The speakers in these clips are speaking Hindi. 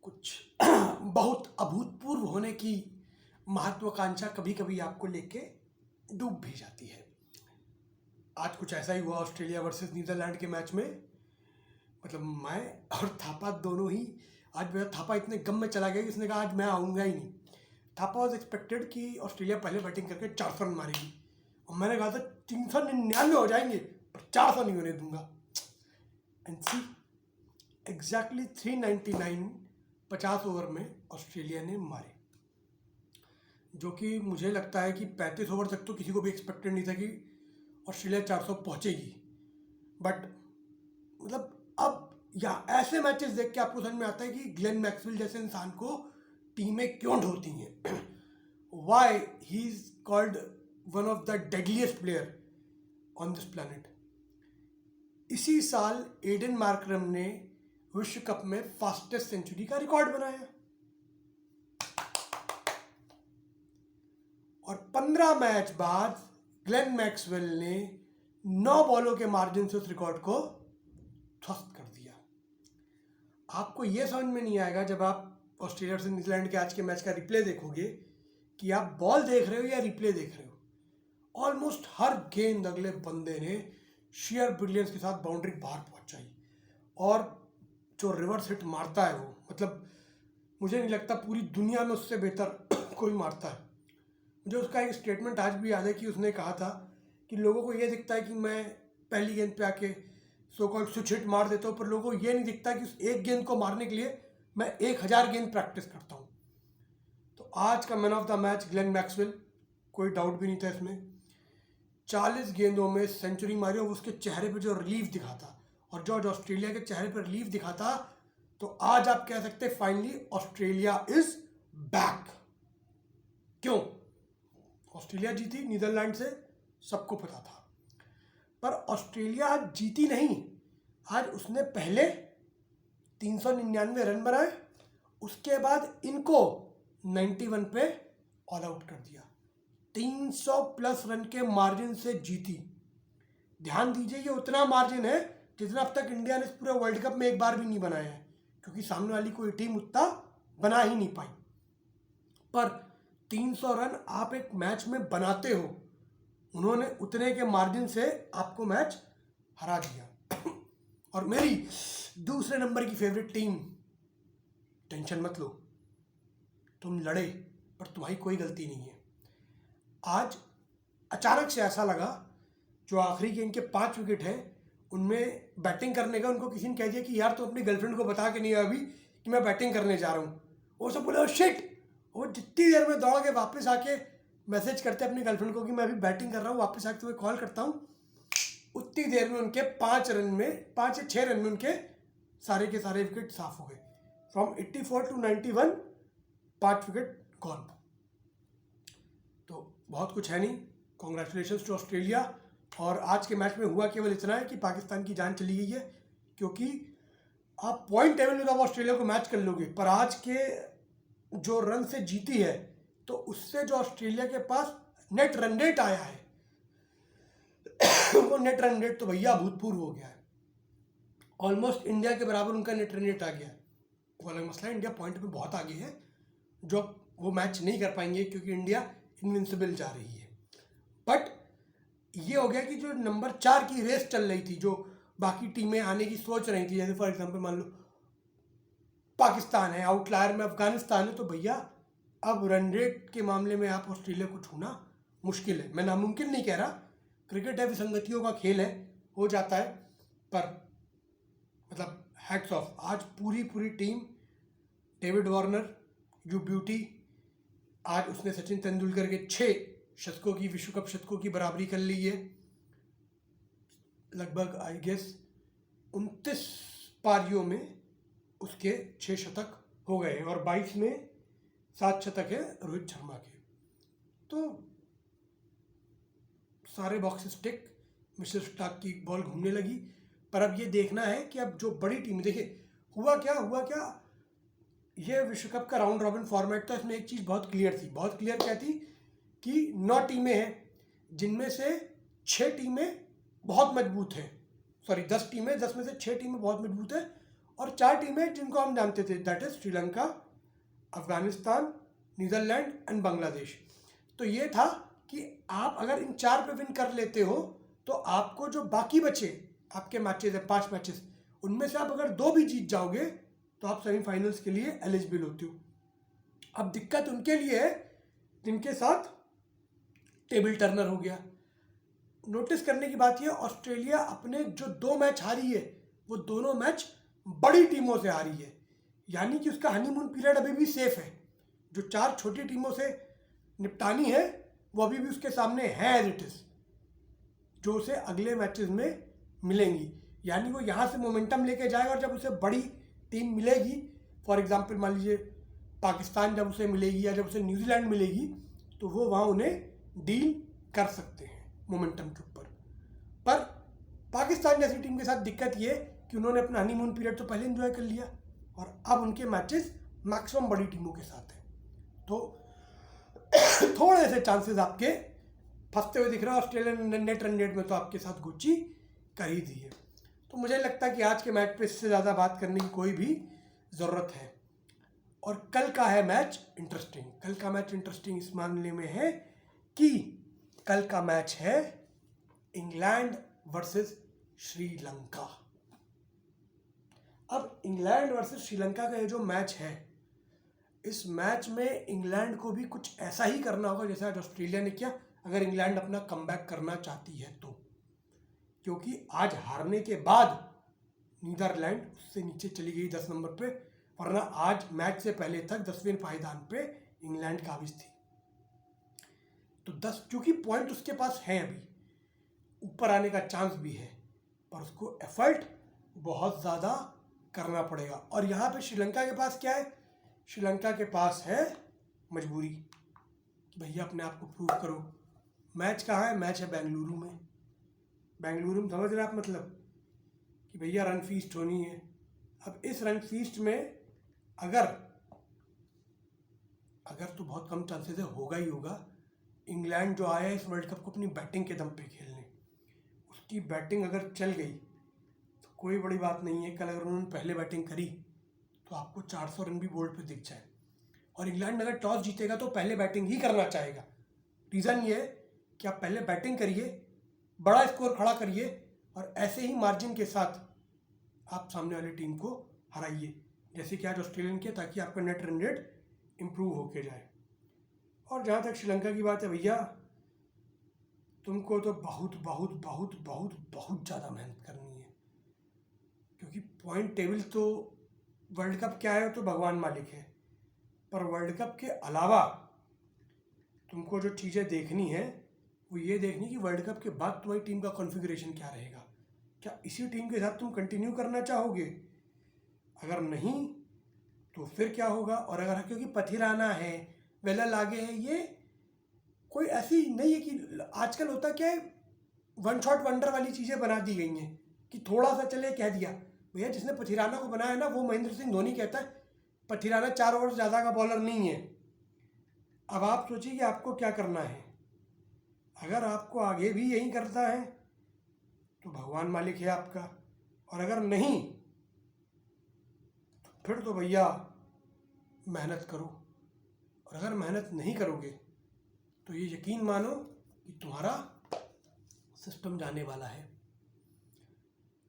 कुछ बहुत अभूतपूर्व होने की महत्वाकांक्षा कभी कभी आपको लेके डूब भी जाती है। आज कुछ ऐसा ही हुआ ऑस्ट्रेलिया वर्सेस नीदरलैंड के मैच में। मतलब मैं और थापा दोनों ही, आज मेरा थापा इतने गम में चला गया कि उसने कहा आज मैं आऊँगा ही नहीं। थापा वॉज एक्सपेक्टेड कि ऑस्ट्रेलिया पहले बैटिंग करके 400 रन मारेगी और मैंने कहा था 399 हो जाएंगे पर 400 नहीं होने दूंगा। एंड सी एग्जैक्टली 399 50 ओवर में ऑस्ट्रेलिया ने मारे, जो कि मुझे लगता है कि 35 ओवर तक तो किसी को भी एक्सपेक्टेड नहीं था कि ऑस्ट्रेलिया 400 पहुंचेगी। बट मतलब अब या ऐसे मैचेस देख के आपको समझ में आता है कि ग्लेन मैक्सवेल जैसे इंसान को टीमें क्यों ढोती हैं। Why he is called one of the deadliest player on this planet. इसी साल एडन मार्करम ने विश्व कप में फास्टेस्ट सेंचुरी का रिकॉर्ड बनाया और 15 मैच बाद ग्लेन मैक्सवेल ने 9 बॉलों के मार्जिन से उस रिकॉर्ड को ध्वस्त कर दिया। आपको यह समझ में नहीं आएगा जब आप ऑस्ट्रेलिया से न्यूजीलैंड के आज के मैच का रिप्ले देखोगे कि आप बॉल देख रहे हो या रिप्ले देख रहे हो। ऑलमोस्ट हर गेंद अगले बंदे ने शेयर ब्रिलियंस के साथ बाउंड्री बाहर पहुंचाई और जो रिवर्स हिट मारता है वो, मतलब मुझे नहीं लगता पूरी दुनिया में उससे बेहतर कोई मारता है। मुझे उसका एक स्टेटमेंट आज भी याद है कि उसने कहा था कि लोगों को ये दिखता है कि मैं पहली गेंद पे आके सो कॉल्ड स्विच हिट मार देता हूँ, पर लोगों को ये नहीं दिखता कि उस एक गेंद को मारने के लिए मैं 1000 गेंद प्रैक्टिस करता हूँ। तो आज का man of the match Glenn Maxwell, कोई डाउट भी नहीं था इसमें। 40 गेंदों में सेंचुरी मारी और उसके चेहरे पे जो रिलीफ दिखा था और जॉर्ज ऑस्ट्रेलिया के चेहरे पर रिलीफ दिखा था, तो आज आप कह सकते हैं फाइनली ऑस्ट्रेलिया इज बैक। क्यों? ऑस्ट्रेलिया जीती नीदरलैंड से, सबको पता था, पर ऑस्ट्रेलिया आज जीती नहीं। आज उसने पहले 399 रन बनाए, उसके बाद इनको 91 पे ऑल आउट कर दिया। 300 प्लस रन के मार्जिन से जीती। ध्यान दीजिए ये उतना मार्जिन है जितना अब तक इंडिया ने इस पूरे वर्ल्ड कप में एक बार भी नहीं बनाया है, क्योंकि सामने वाली कोई टीम उतना बना ही नहीं पाई। पर 300 रन आप एक मैच में बनाते हो, उन्होंने उतने के मार्जिन से आपको मैच हरा दिया। और मेरी दूसरे नंबर की फेवरेट टीम, टेंशन मत लो, तुम लड़े पर तुम्हारी कोई गलती नहीं है। आज अचानक से ऐसा लगा, जो आखिरी गेंद के 5 विकेट हैं उनमें बैटिंग करने का उनको किसी ने कह दिया कि यार तुम अपनी गर्लफ्रेंड को बता के नहीं आया अभी कि मैं बैटिंग करने जा रहा हूँ। वो सब बोले शिट। वो जितनी देर में दौड़ के वापस आके मैसेज करते अपनी गर्लफ्रेंड को कि मैं अभी बैटिंग कर रहा हूँ, वापस आके तुम्हें कॉल करता हूँ, उतनी देर में उनके 5 या 6 रन में उनके सारे के सारे विकेट साफ हो गए। From 84 to 91 5 wicket gone. तो बहुत कुछ है नहीं। Congratulations to Australia. और आज के मैच में हुआ केवल इतना है कि पाकिस्तान की जान चली गई है, क्योंकि आप पॉइंट टेबल में तो आप ऑस्ट्रेलिया को मैच कर लोगे, पर आज के जो रन से जीती है तो उससे जो ऑस्ट्रेलिया के पास नेट रन रेट आया है वो नेट रन रेट तो भैया अभूतपूर्व हो गया है। ऑलमोस्ट इंडिया के बराबर उनका नेट रन रेट आ गया है। वो अलग मसला है, इंडिया पॉइंट में बहुत आगे है, जो वो मैच नहीं कर पाएंगे क्योंकि इंडिया इनविंसिबल जा रही है। बट ये हो गया कि जो नंबर 4 की रेस चल रही थी, जो बाकी टीमें आने की सोच रही थी, जैसे फॉर एग्जांपल मान लो पाकिस्तान है, आउटलायर में अफगानिस्तान है, तो भैया अब रन रेट के मामले में आप ऑस्ट्रेलिया को छूना मुश्किल है। मैं नामुमकिन नहीं कह रहा, क्रिकेट है, विसंगतियों का खेल है, हो जाता है, पर मतलब हैट्स ऑफ। आज पूरी team, David Warner you beauty, आज उसने सचिन तेंदुलकर के 6 शतकों की, विश्व कप शतकों की बराबरी कर ली है। लगभग आई गेस 29 पारियों में उसके 6 शतक हो गए और 22 में 7 शतक है रोहित शर्मा के। तो सारे बॉक्सेस टिक, मिचेल स्टार्क की बॉल घूमने लगी। पर अब ये देखना है कि अब जो बड़ी टीम, देखिए हुआ क्या, ये विश्व कप का राउंड रॉबिन फॉर्मेट था। इसमें एक चीज़ बहुत क्लियर थी, बहुत क्लियर क्या थी कि 9 टीमें हैं, जिनमें से 6 टीमें बहुत मजबूत हैं, 10 टीमें, 10 में से 6 टीमें बहुत मजबूत हैं और 4 टीमें जिनको हम जानते थे, that is Sri Lanka, Afghanistan, Netherland and Bangladesh. तो ये था कि आप अगर इन 4 पे विन कर लेते हो तो आपको जो बाकी बचे आपके मैचेस है 5 मैचेस, उनमें से आप अगर 2 भी जीत जाओगे तो आप सेमीफाइनल्स के लिए एलिजिबल होते हो। अब दिक्कत उनके लिए है जिनके साथ टेबल टर्नर हो गया। नोटिस करने की बात यह, ऑस्ट्रेलिया अपने जो 2 मैच हारी है वो दोनों मैच बड़ी टीमों से हारी है, यानी कि उसका हनीमून पीरियड अभी भी सेफ है। जो 4 छोटी टीमों से निपटानी है वो अभी भी उसके सामने है एज इट इज, जो उसे अगले मैचेस में मिलेंगी। यानी वो यहाँ से मोमेंटम लेके जाएगा और जब उसे बड़ी टीम मिलेगी, फॉर एग्जांपल मान लीजिए पाकिस्तान जब उसे मिलेगी या जब उसे न्यूजीलैंड मिलेगी, तो वो वहाँ उन्हें डील कर सकते हैं मोमेंटम के ऊपर। पर पाकिस्तान जैसी टीम के साथ दिक्कत ये कि उन्होंने अपना हनीमून पीरियड तो पहले एंजॉय कर लिया और अब उनके मैचेस मैक्सिमम बड़ी टीमों के साथ हैं, तो थोड़े से चांसेस आपके फंसते हुए दिख रहा है। ऑस्ट्रेलियन नेट रन रेट में तो आपके साथ गुच्ची कर ही दी है। तो मुझे लगता है कि आज के मैच पे इससे ज़्यादा बात करने की कोई भी ज़रूरत है। और कल का है मैच इंटरेस्टिंग। कल का मैच इंटरेस्टिंग इस मामले में है कि कल का मैच है इंग्लैंड वर्सेस श्रीलंका। अब इंग्लैंड वर्सेस श्रीलंका का ये जो मैच है, इस मैच में इंग्लैंड को भी कुछ ऐसा ही करना होगा जैसा आज ऑस्ट्रेलिया ने किया, अगर इंग्लैंड अपना कमबैक करना चाहती है तो। क्योंकि आज हारने के बाद नीदरलैंड उससे नीचे चली गई 10 नंबर पे, वरना आज मैच से पहले तक 10वें पायदान पे इंग्लैंड काबिज थी। तो 10, क्योंकि पॉइंट उसके पास है, अभी ऊपर आने का चांस भी है, पर उसको एफर्ट बहुत ज़्यादा करना पड़ेगा। और यहाँ पे श्रीलंका के पास क्या है? श्रीलंका के पास है मजबूरी कि भैया अपने आप को प्रूव करो। मैच कहाँ है? मैच है बेंगलुरु में। बेंगलुरु में समझ रहे आप, मतलब कि भैया रन फीस्ट होनी है। अब इस रन फीस्ट में अगर तो बहुत कम चांसेस है, होगा ही होगा। इंग्लैंड जो आया है इस वर्ल्ड कप को अपनी बैटिंग के दम पे खेलने, उसकी बैटिंग अगर चल गई तो कोई बड़ी बात नहीं है। कल अगर उन्होंने पहले बैटिंग करी तो आपको 400 रन भी बोर्ड पे दिख जाए। और इंग्लैंड अगर टॉस जीतेगा तो पहले बैटिंग ही करना चाहेगा। रीज़न ये है कि आप पहले बैटिंग करिए, बड़ा स्कोर खड़ा करिए और ऐसे ही मार्जिन के साथ आप सामने वाली टीम को हराइए, जैसे कि आज ऑस्ट्रेलियन किया, ताकि आपका नेट रन रेट इम्प्रूव होके जाए। और जहाँ तक श्रीलंका की बात है, भैया तुमको तो बहुत बहुत बहुत बहुत बहुत ज़्यादा मेहनत करनी है, क्योंकि पॉइंट टेबल तो वर्ल्ड कप क्या है तो भगवान मालिक है, पर वर्ल्ड कप के अलावा तुमको जो चीज़ें देखनी है वो ये देखनी कि वर्ल्ड कप के बाद तुम्हारी टीम का कॉन्फ़िगरेशन क्या रहेगा। क्या इसी टीम के साथ तुम कंटिन्यू करना चाहोगे? अगर नहीं तो फिर क्या होगा? और अगर क्योंकि पथिराना है, वेलल आगे है, ये कोई ऐसी नहीं है कि आजकल होता क्या है, वन शॉट वंडर वाली चीज़ें बना दी गई हैं कि थोड़ा सा चले कह दिया। भैया जिसने पथिराना को बनाया ना, वो महेंद्र सिंह धोनी कहता है पथिराना 4 ओवर ज़्यादा का बॉलर नहीं है। अब आप सोचिए कि आपको क्या करना है। अगर आपको आगे भी यही करता है तो भगवान मालिक है आपका, और अगर नहीं तो फिर तो भैया मेहनत करो। और अगर मेहनत नहीं करोगे तो ये यकीन मानो कि तुम्हारा सिस्टम जाने वाला है।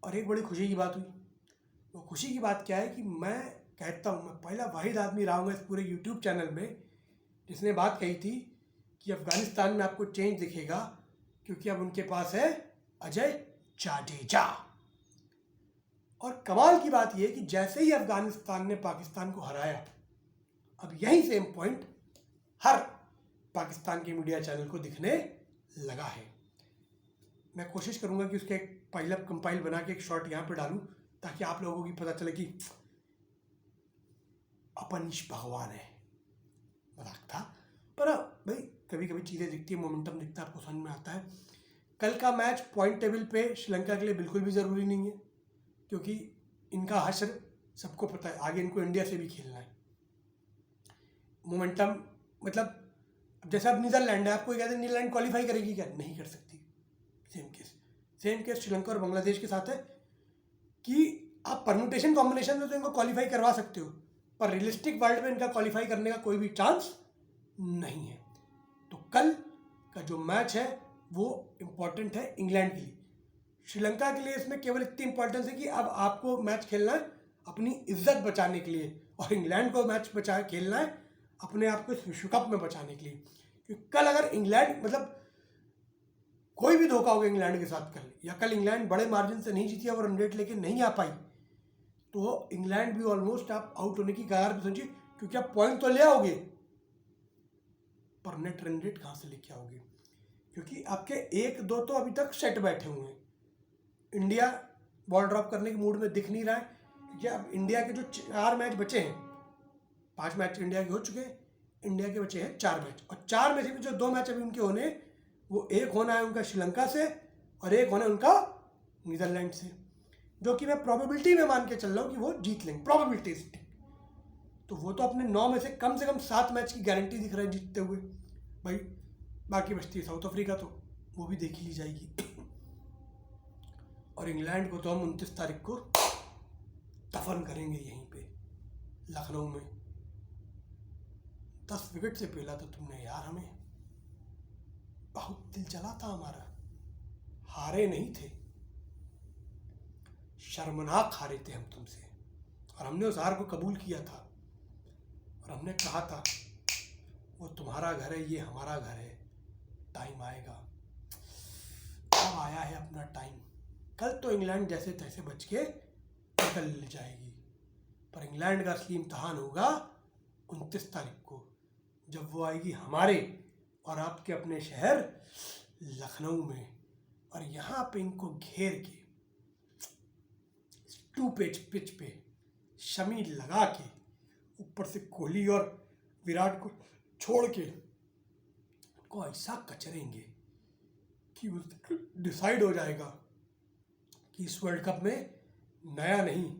और एक बड़ी खुशी की बात हुई, वो खुशी की बात क्या है कि मैं कहता हूँ, मैं पहला वाहिद आदमी रहा हूँ इस पूरे यूट्यूब चैनल में जिसने बात कही थी कि अफ़गानिस्तान में आपको चेंज दिखेगा, क्योंकि अब उनके पास है अजय जाडेजा। और कमाल की बात यह कि जैसे ही अफ़गानिस्तान ने पाकिस्तान को हराया, अब यही सेम पॉइंट हर पाकिस्तान के मीडिया चैनल को दिखने लगा है। मैं कोशिश करूंगा कि उसके एक पाइलअप कंपाइल बना के एक शॉट यहाँ पे डालूं, ताकि आप लोगों को पता चले कि अपनिश भगवान है। मजाक था, पर भाई कभी कभी चीज़ें दिखती है, मोमेंटम दिखता है, आपको समझ में आता है। कल का मैच पॉइंट टेबल पे श्रीलंका के लिए बिल्कुल भी ज़रूरी नहीं है, क्योंकि इनका हश्र सबको पता है, आगे इनको इंडिया से भी खेलना है। मोमेंटम मतलब जैसे अब नीदरलैंड है, आपको कहते हैं नीदरलैंड क्वालिफाई करेगी क्या? नहीं कर सकती। सेम केस श्रीलंका और बांग्लादेश के साथ है कि आप परम्यूटेशन कॉम्बिनेशन में तो इनको क्वालिफाई करवा सकते हो, पर रियलिस्टिक वर्ल्ड में इनका क्वालिफाई करने का कोई भी चांस नहीं है। तो कल का जो मैच है वो इम्पॉर्टेंट है इंग्लैंड के लिए। श्रीलंका के लिए इसमें केवल इतनी इंपॉर्टेंस है कि अब आपको मैच खेलना है अपनी इज्जत बचाने के लिए, और इंग्लैंड को मैच खेलना है अपने आप को इस विश्व कप में बचाने के लिए। क्योंकि कल अगर इंग्लैंड मतलब कोई भी धोखा होगा इंग्लैंड के साथ कल, या कल इंग्लैंड बड़े मार्जिन से नहीं जीती और रन रेट लेके नहीं आ पाई, तो इंग्लैंड भी ऑलमोस्ट आप आउट होने की कगार पे समझिए। क्योंकि आप पॉइंट तो ले आओगे पर नेट रन रेट कहाँ से लेके आओगे, क्योंकि आपके 1-2 तो अभी तक सेट बैठे हुए हैं। इंडिया बॉल ड्रॉप करने के मूड में दिख नहीं रहा है, क्योंकि अब इंडिया के जो 4 मैच बचे हैं, 5 मैच इंडिया के हो चुके हैं, इंडिया के बचे हैं 4 मैच, और 4 में से भी जो 2 मैच अभी उनके होने, वो एक होना है उनका श्रीलंका से और एक होना है उनका नीदरलैंड से, जो कि मैं प्रोबेबिलिटी में मान के चल रहा हूँ कि वो जीत लेंगे, प्रोबेबिलिटी। तो वो तो अपने 9 में से कम 7 मैच की गारंटी दिख रहा है जीतते हुए भाई। बाकी बचती है साउथ अफ्रीका, तो वो भी देख ली जाएगी। और इंग्लैंड को तो हम 29 तारीख को दफन करेंगे यहीं पे लखनऊ में। 10 विकेट से पहला तो तुमने यार हमें, बहुत दिल चला था हमारा, हारे नहीं थे, शर्मनाक हारे थे हम तुमसे, और हमने उस हार को कबूल किया था, और हमने कहा था वो तुम्हारा घर है, ये हमारा घर है, टाइम आएगा। अब आया है अपना टाइम। कल तो इंग्लैंड जैसे तैसे बच के निकल जाएगी, पर इंग्लैंड का असली इम्तहान होगा 29 तारीख को, जब वो आएगी हमारे और आपके अपने शहर लखनऊ में, और यहाँ पे इनको घेर के 2 पिच पे शमी लगा के, ऊपर से कोहली और विराट को छोड़ के को ऐसा कचरेंगे कि डिसाइड हो जाएगा कि इस वर्ल्ड कप में नया नहीं,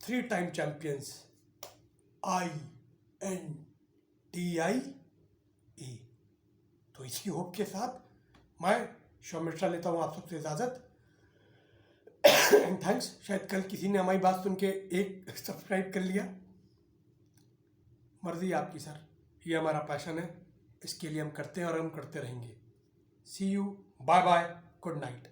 3 टाइम चैंपियंस INDIA। तो इसी होप के साथ मैं शो मिश्रा लेता हूँ आप सबसे इजाज़त। थैंक्स। शायद कल किसी ने हमारी बात सुन के एक सब्सक्राइब कर लिया, मर्जी आपकी सर, ये हमारा पैशन है, इसके लिए हम करते हैं और हम करते रहेंगे। See you, bye bye, good night.